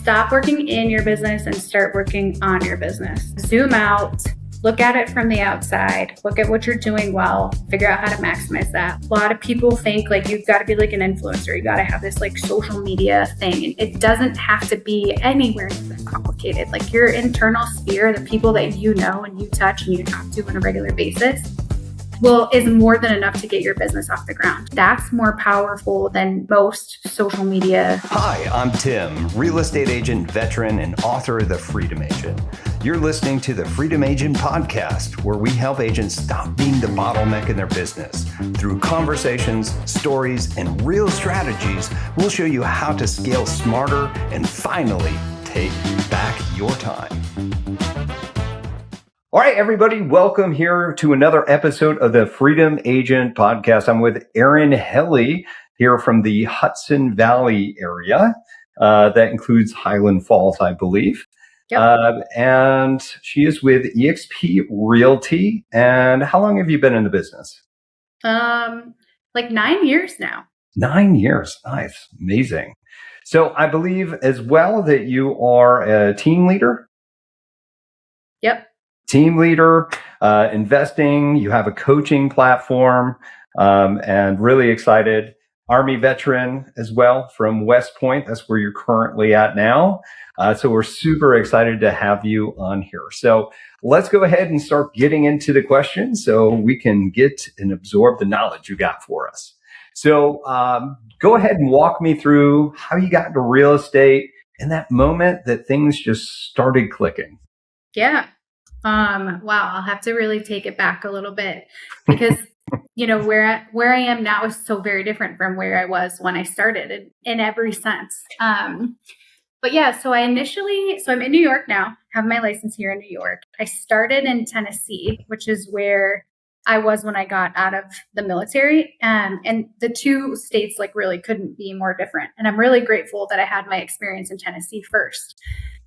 Stop working in your business and start working on your business. Zoom out, look at it from the outside, look at what you're doing well, figure out how to maximize that. A lot of people think like you've got to be like an influencer, you got to have this like social media thing. And it doesn't have to be anywhere that complicated. Like your internal sphere, the people that you know and you touch and you talk to on a regular basis, is more than enough to get your business off the ground. That's more powerful than most social media. Hi, I'm Tim, real estate agent, veteran, and author of The Freedom Agent. You're listening to the Freedom Agent podcast, where we help agents stop being the bottleneck in their business. Through conversations, stories, and real strategies, we'll show you how to scale smarter and finally take back your time. All right, everybody, welcome here to another episode of the Freedom Agent podcast. I'm with Erin Helle here from the Hudson Valley area. That includes Highland Falls, I believe. Yep. And she is with eXp Realty. And how long have you been in the business? Like 9 years now. 9 years. Nice. Amazing. So I believe as well that you are a team leader. Yep. Team leader, investing, you have a coaching platform, and really excited. Army veteran as well from West Point. That's where you're currently at now. So we're super excited to have you on here. So let's go ahead and start getting into the questions so we can get and absorb the knowledge you got for us. So go ahead and walk me through how you got into real estate and that moment that things just started clicking. Yeah. Wow. I'll have to really take it back a little bit because, you know, where I am now is so very different from where I was when I started in every sense. But yeah, so I'm in New York now, have my license here in New York. I started in Tennessee, which is where I was when I got out of the military. And the two states like really couldn't be more different. And I'm really grateful that I had my experience in Tennessee first,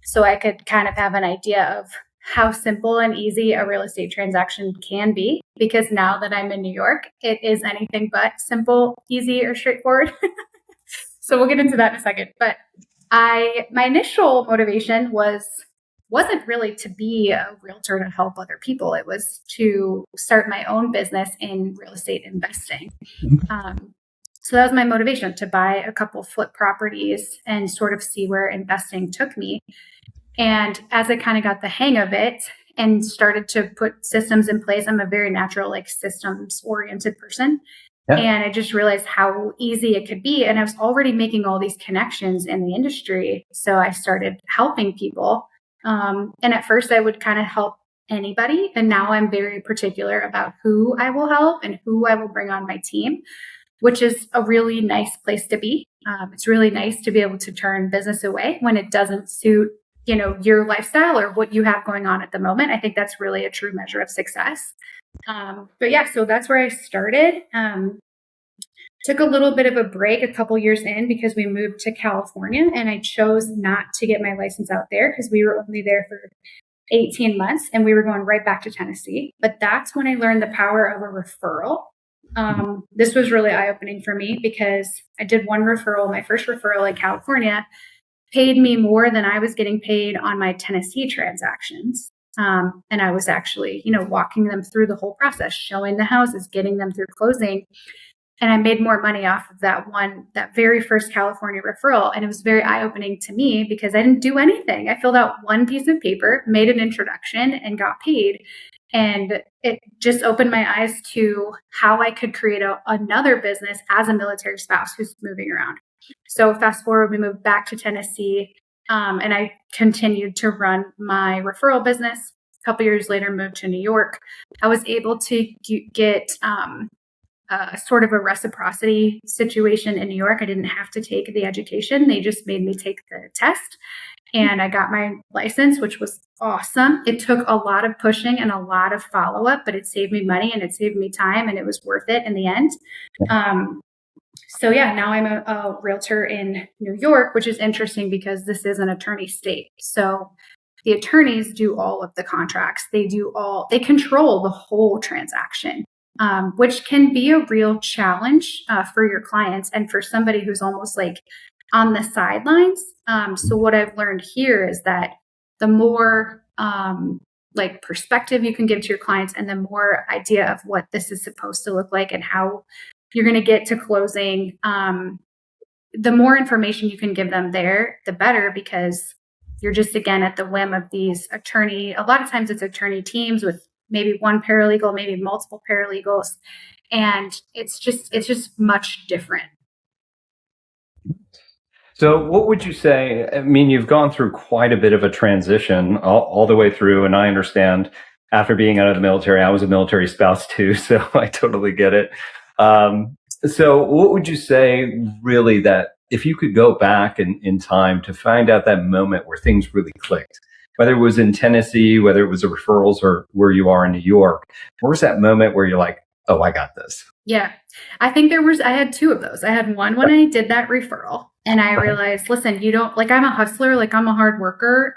so I could kind of have an idea of how simple and easy a real estate transaction can be, because now that I'm in New York, it is anything but simple, easy, or straightforward. So we'll get into that in a second. But my initial motivation wasn't really to be a realtor to help other people. It was to start my own business in real estate investing. So that was my motivation, to buy a couple flip properties and sort of see where investing took me. And as I kind of got the hang of it and started to put systems in place, I'm a very natural, like systems oriented person. Yeah. And I just realized how easy it could be. And I was already making all these connections in the industry. So I started helping people. And at first I would kind of help anybody. And now I'm very particular about who I will help and who I will bring on my team, which is a really nice place to be. It's really nice to be able to turn business away when it doesn't suit, you know, your lifestyle or what you have going on at the moment. I think that's really a true measure of success. But yeah, so that's where I started. Took a little bit of a break a couple years in because we moved to California, and I chose not to get my license out there because we were only there for 18 months and we were going right back to Tennessee. But that's when I learned the power of a referral. This was really eye-opening for me because I did one referral. My first referral in California paid me more than I was getting paid on my Tennessee transactions. And I was actually, you know, walking them through the whole process, showing the houses, getting them through closing. And I made more money off of that very first California referral. And it was very eye-opening to me because I didn't do anything. I filled out one piece of paper, made an introduction, and got paid. And it just opened my eyes to how I could create another business as a military spouse who's moving around. So fast forward, we moved back to Tennessee, and I continued to run my referral business. A couple years later, moved to New York. I was able to get sort of a reciprocity situation in New York. I didn't have to take the education. They just made me take the test. And I got my license, which was awesome. It took a lot of pushing and a lot of follow-up, but it saved me money and it saved me time, and it was worth it in the end. So yeah, now I'm a realtor in New York, which is interesting because this is an attorney state. So the attorneys do all of the contracts. They control the whole transaction, which can be a real challenge for your clients and for somebody who's almost like on the sidelines. So what I've learned here is that the more like perspective you can give to your clients and the more idea of what this is supposed to look like and how you're going to get to closing, the more information you can give them there, the better, because you're just, again, at the whim of these a lot of times it's attorney teams with maybe one paralegal, maybe multiple paralegals. And it's just much different. So, what would you say? I mean, you've gone through quite a bit of a transition all the way through, and I understand after being out of the military, I was a military spouse too, so I totally get it. So, what would you say really that if you could go back in time to find out that moment where things really clicked, whether it was in Tennessee, whether it was a referrals or where you are in New York, where was that moment where you're like, oh, I got this? Yeah. I think I had two of those. I had one when I did that referral and I realized, listen, you don't, like, I'm a hustler, like I'm a hard worker.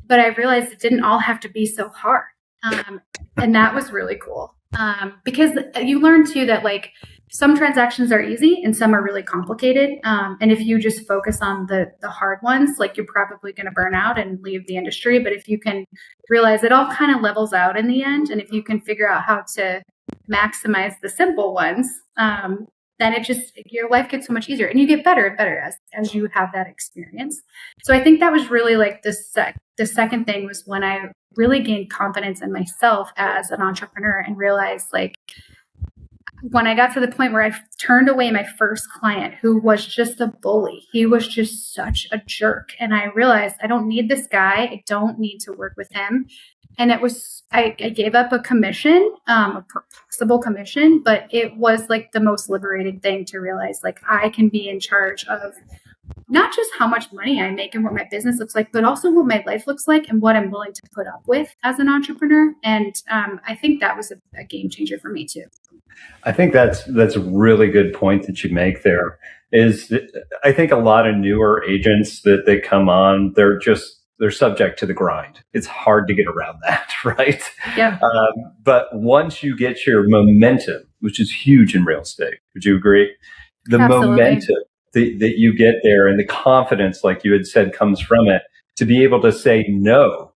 But I realized it didn't all have to be so hard. And that was really cool. Because you learn too that like some transactions are easy and some are really complicated. And if you just focus on the hard ones, like you're probably going to burn out and leave the industry. But if you can realize it all kind of levels out in the end, and if you can figure out how to maximize the simple ones, then your life gets so much easier and you get better and better as you have that experience. So I think that was really like the second thing was when I really gained confidence in myself as an entrepreneur and realized, like, when I got to the point where I turned away my first client who was just a bully. He was just such a jerk. And I realized I don't need this guy. I don't need to work with him. And I gave up a commission, a possible commission, but it was like the most liberating thing to realize, like, I can be in charge of not just how much money I make and what my business looks like, but also what my life looks like and what I'm willing to put up with as an entrepreneur. And I think that was a game changer for me too. I think that's a really good point that you make there. I think a lot of newer agents that come on, they're subject to the grind. It's hard to get around that, right? Yeah. But once you get your momentum, which is huge in real estate, would you agree? The Absolutely. momentum that you get there and the confidence, like you had said, comes from it, to be able to say no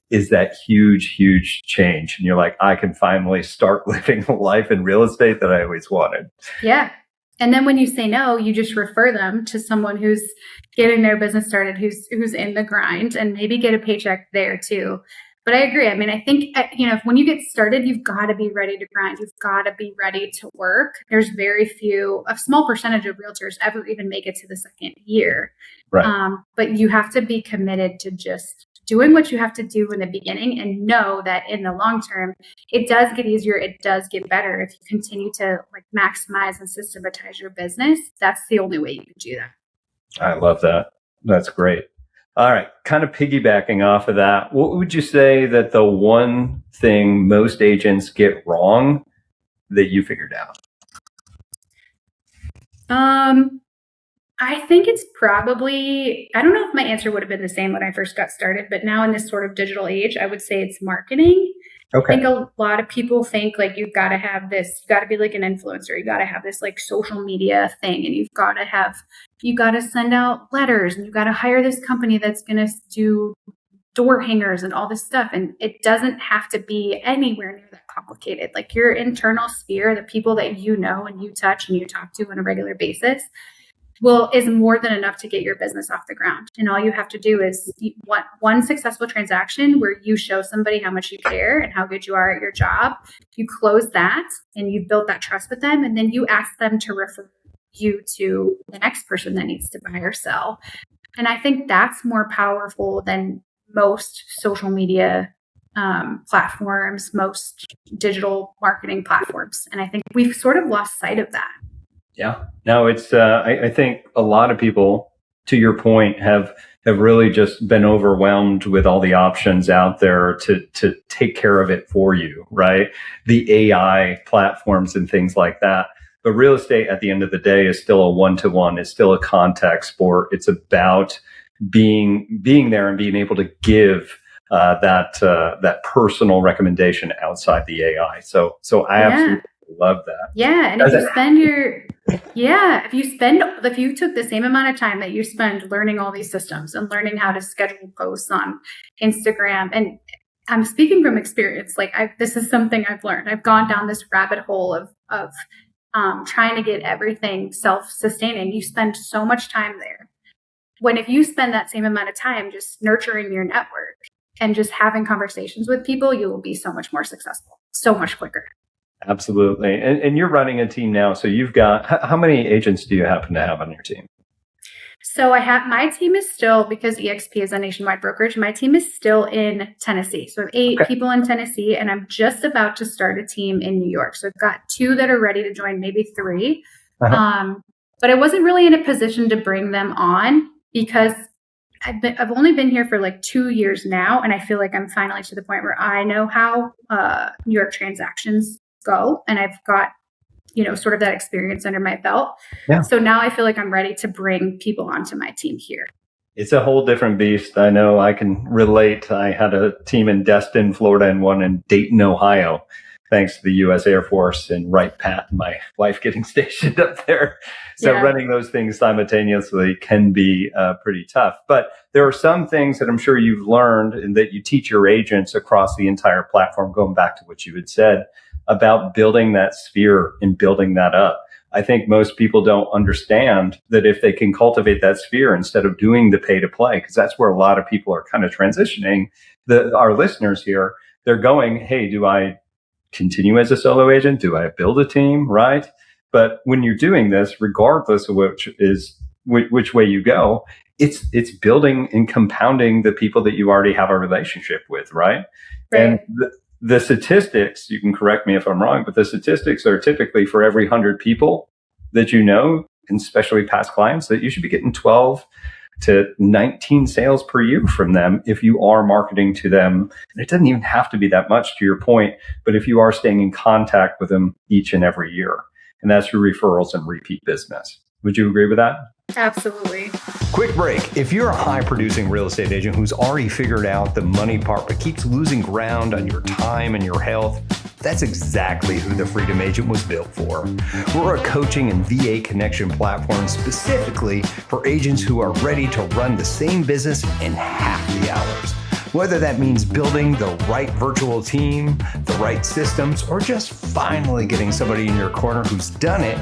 is that huge, huge change. And you're like, I can finally start living the life in real estate that I always wanted. Yeah. And then when you say no, you just refer them to someone who's getting their business started, who's in the grind, and maybe get a paycheck there too. But I agree. I mean, I think, when you get started, you've got to be ready to grind. You've got to be ready to work. There's a small percentage of realtors ever even make it to the second year. Right. But you have to be committed to just doing what you have to do in the beginning and know that in the long term, it does get easier. It does get better. If you continue to like maximize and systematize your business, that's the only way you can do that. I love that. That's great. All right. Kind of piggybacking off of that, what would you say that the one thing most agents get wrong that you figured out? I think it's probably, I don't know if my answer would have been the same when I first got started, but now in this sort of digital age, I would say it's marketing. Okay. I think a lot of people think like you've got to have this, you've got to be like an influencer, you got to have this like social media thing, and you got to send out letters, and you've got to hire this company that's going to do door hangers and all this stuff. And it doesn't have to be anywhere near that complicated. Like your internal sphere, the people that you know and you touch and you talk to on a regular basis, is more than enough to get your business off the ground. And all you have to do is one successful transaction where you show somebody how much you care and how good you are at your job. You close that and you've built that trust with them. And then you ask them to refer you to the next person that needs to buy or sell. And I think that's more powerful than most social media platforms, most digital marketing platforms. And I think we've sort of lost sight of that. Yeah, no, it's, I think a lot of people, to your point, have really just been overwhelmed with all the options out there to take care of it for you, right? The AI platforms and things like that. But real estate at the end of the day is still a one-to-one. It's still a contact sport. It's about being there and being able to give that personal recommendation outside the AI. So I absolutely Love that. Yeah. And if you spend if you took the same amount of time that you spend learning all these systems and learning how to schedule posts on Instagram, and I'm speaking from experience, like this is something I've learned. I've gone down this rabbit hole of trying to get everything self-sustaining. You spend so much time there. When if you spend that same amount of time just nurturing your network and just having conversations with people, you will be so much more successful, so much quicker. Absolutely. And you're running a team now. So you've got, how many agents do you happen to have on your team? So my team is still, because EXP is a nationwide brokerage, my team is still in Tennessee. So I have 8 people in Tennessee, and I'm just about to start a team in New York. So I've got 2 that are ready to join, maybe 3. But I wasn't really in a position to bring them on because I've only been here for like 2 years now. And I feel like I'm finally to the point where I know how New York transactions go. And I've got sort of that experience under my belt. Yeah. So now I feel like I'm ready to bring people onto my team here. It's a whole different beast. I know I can relate. I had a team in Destin, Florida, and one in Dayton, Ohio, thanks to the U.S. Air Force and Wright Pat and my wife getting stationed up there. So running those things simultaneously can be pretty tough. But there are some things that I'm sure you've learned and that you teach your agents across the entire platform, going back to what you had said about building that sphere and building that up. I think most people don't understand that if they can cultivate that sphere instead of doing the pay to play, because that's where a lot of people are kind of transitioning. Our listeners here, they're going, hey, do I continue as a solo agent? Do I build a team? Right. But when you're doing this, regardless of which way you go, it's building and compounding the people that you already have a relationship with. Right. And the statistics, you can correct me if I'm wrong, but the statistics are typically for every 100 people that you know, and especially past clients, that you should be getting 12 to 19 sales per year from them if you are marketing to them. And it doesn't even have to be that much, to your point, but if you are staying in contact with them each and every year. And that's through referrals and repeat business. Would you agree with that? Absolutely. Quick break. If you're a high-producing real estate agent who's already figured out the money part but keeps losing ground on your time and your health, that's exactly who the Freedom Agent was built for. We're a coaching and VA connection platform specifically for agents who are ready to run the same business in half the hours. Whether that means building the right virtual team, the right systems, or just finally getting somebody in your corner who's done it,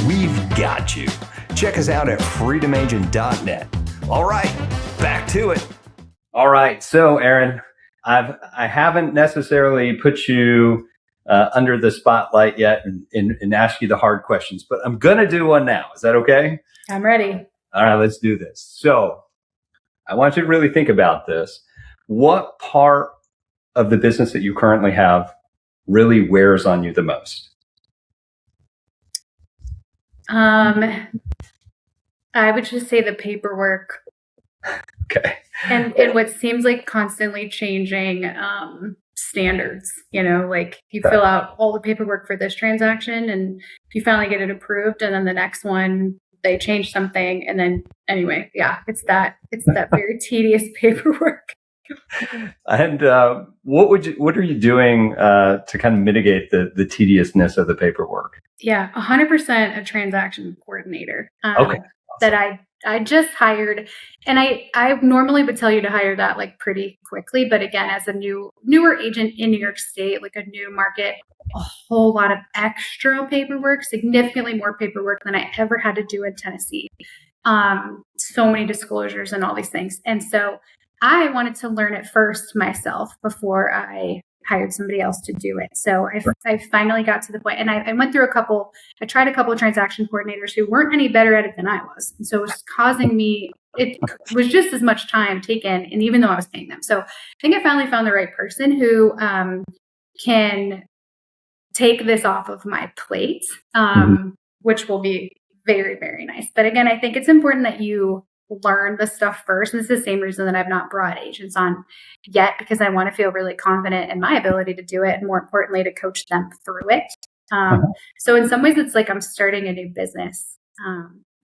we've got you. Check us out at freedomagent.net. All right, back to it. All right, so Erin, I haven't necessarily put you under the spotlight yet and ask you the hard questions, but I'm going to do one now. Is that okay? I'm ready. All right, let's do this. So I want you to really think about this. What part of the business that you currently have really wears on you the most? I would just say the paperwork. Okay. And what seems like constantly changing standards, like you fill out all the paperwork for this transaction and you finally get it approved, and then the next one they change something, and then anyway, it's that very tedious paperwork. And what are you doing to kind of mitigate the tediousness of the paperwork? Yeah, 100% a transaction coordinator. Okay. That I just hired, and I normally would tell you to hire that like pretty quickly, but again, as a newer agent in New York State, like a new market, a whole lot of extra paperwork, significantly more paperwork than I ever had to do in Tennessee. So many disclosures and all these things, and so I wanted to learn it first myself before I hired somebody else to do it. So I finally got to the point, and I went through I tried a couple of transaction coordinators who weren't any better at it than I was. And so it was causing me, it was just as much time taken, and even though I was paying them. So I think I finally found the right person who can take this off of my plate, which will be very, very nice. But again, I think it's important that you learn the stuff first. And this is the same reason that I've not brought agents on yet, because I want to feel really confident in my ability to do it, and more importantly, to coach them through it. So in some ways, it's like I'm starting a new business.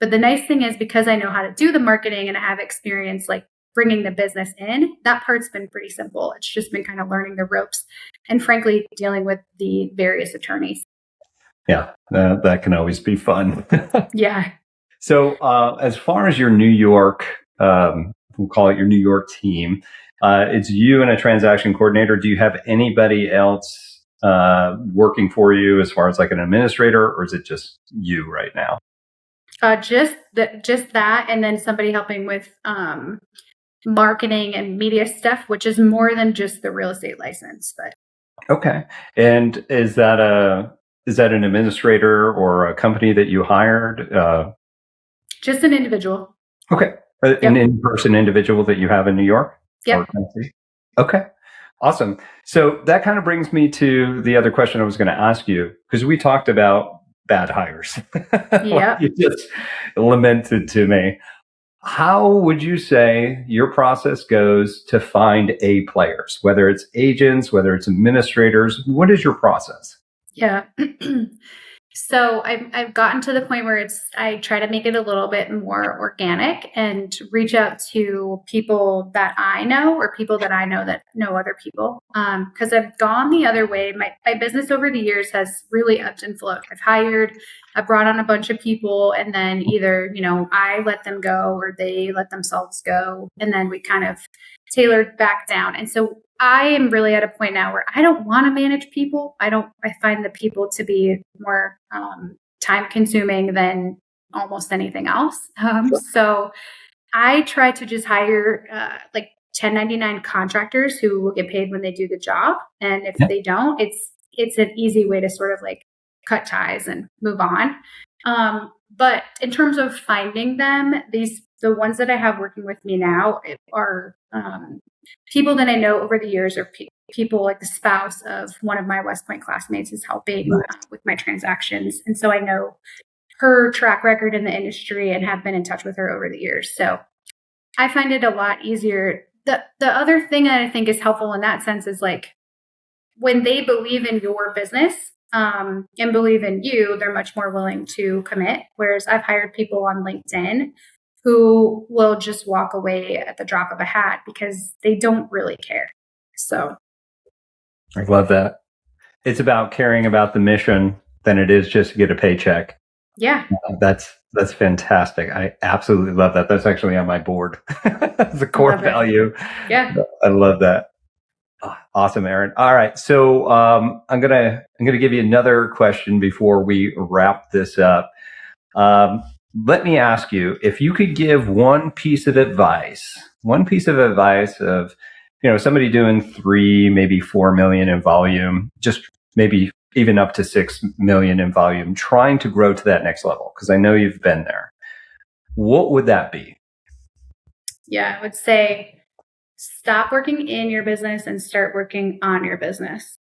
But the nice thing is, because I know how to do the marketing and I have experience like bringing the business in, that part's been pretty simple. It's just been kind of learning the ropes and frankly, dealing with the various attorneys. Yeah, that can always be fun. Yeah. So, as far as your New York, we'll call it your New York team, it's you and a transaction coordinator. Do you have anybody else working for you as far as like an administrator, or is it just you right now? Just that, and then somebody helping with marketing and media stuff, which is more than just the real estate license. But Okay. And is that an administrator or a company that you hired? just an individual. Okay. An Yep. in-person individual that you have in New York or Yep. Tennessee? Okay. Awesome. So that kind of brings me to the other question I was going to ask you, because we talked about bad hires. Like Yep. you just lamented to me. How would you say your process goes to find A players, whether it's agents, whether it's administrators? What is your process? Yeah. So I've gotten to the point where I try to make it a little bit more organic and reach out to people that I know or people that I know that know other people. Because I've gone the other way. My business over the years has really ebbed and flowed. I've brought on a bunch of people, and then either I let them go or they let themselves go, and then we kind of tailored back down. And so I am really at a point now where I don't want to manage people. I find the people to be more time consuming than almost anything else. So I try to just hire like 1099 contractors who will get paid when they do the job. And if Yeah. they don't, it's an easy way to sort of like cut ties and move on. But in terms of finding them, the ones that I have working with me now are people that I know over the years, or people like the spouse of one of my West Point classmates is helping with my transactions. And so I know her track record in the industry and have been in touch with her over the years. So I find it a lot easier. The other thing that I think is helpful in that sense is like when they believe in your business and believe in you, they're much more willing to commit. Whereas I've hired people on LinkedIn who will just walk away at the drop of a hat because they don't really care. So I love that. It's about caring about the mission than it is just to get a paycheck. yeah, That's fantastic. I absolutely love that. That's actually on my board. It's a core love it. value. Yeah. I love that. Awesome, Erin. All right, so I'm gonna give you another question before we wrap this up. Let me ask you if you could give one piece of advice of somebody doing 3, maybe 4 million in volume, just maybe even up to 6 million in volume, trying to grow to that next level, because I know you've been there. What would that be? Yeah, I would say stop working in your business and start working on your business.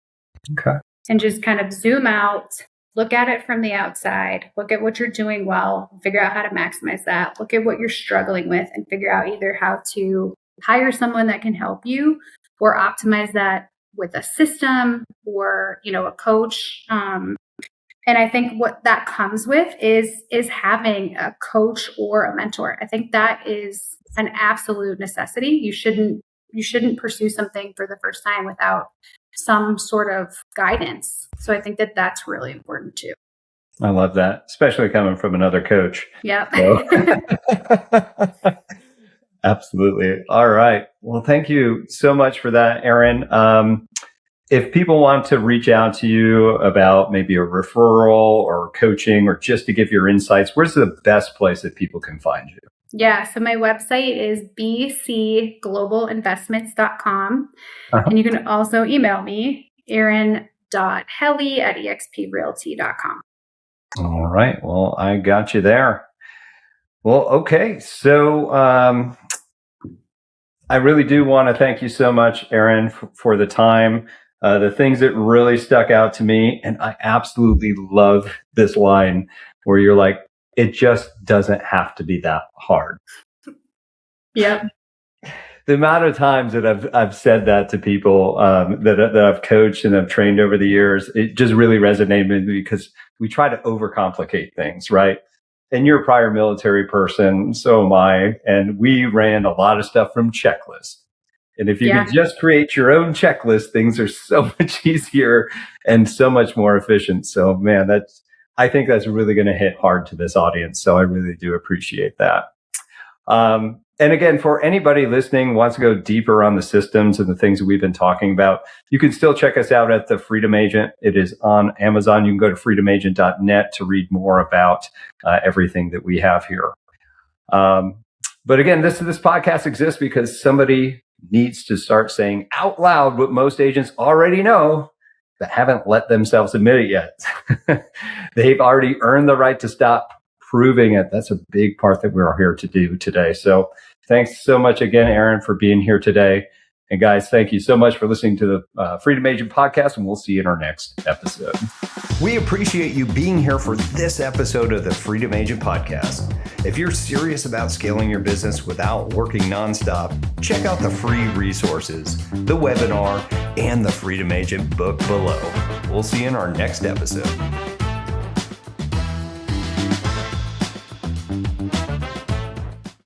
Okay. And just kind of zoom out, look at it from the outside, look at what you're doing well, figure out how to maximize that, look at what you're struggling with, and figure out either how to hire someone that can help you or optimize that with a system or a coach. And I think what that comes with is having a coach or a mentor. I think that is an absolute necessity. You shouldn't pursue something for the first time without some sort of guidance. So I think that that's really important too. I love that, especially coming from another coach. Yeah. So. Absolutely. All right. Well, thank you so much for that, Erin. If people want to reach out to you about maybe a referral or coaching or just to give your insights, where's the best place that people can find you? Yeah. So my website is bcglobalinvestments.com. And you can also email me, erin.helle@exprealty.com. All right. Well, I got you there. Well, okay. So I really do want to thank you so much, Erin, for the time. The things that really stuck out to me, and I absolutely love this line where you're like, it just doesn't have to be that hard. Yep. The amount of times that I've said that to people that I've coached and I've trained over the years, it just really resonated with me because we try to overcomplicate things, right? And you're a prior military person, so am I, and we ran a lot of stuff from checklists. And if you could just create your own checklist, things are so much easier and so much more efficient. So, man, I think that's really going to hit hard to this audience. So I really do appreciate that. And again, for anybody listening who wants to go deeper on the systems and the things that we've been talking about, you can still check us out at the Freedom Agent. It is on Amazon. You can go to freedomagent.net to read more about everything that we have here. But again, this podcast exists because somebody needs to start saying out loud what most agents already know, but haven't let themselves admit it yet. They've already earned the right to stop proving it. That's a big part that we're here to do today. So thanks so much again, Erin, for being here today. And guys, thank you so much for listening to the Freedom Agent podcast, and we'll see you in our next episode. We appreciate you being here for this episode of the Freedom Agent podcast. If you're serious about scaling your business without working nonstop, check out the free resources, the webinar, and the Freedom Agent book below. We'll see you in our next episode.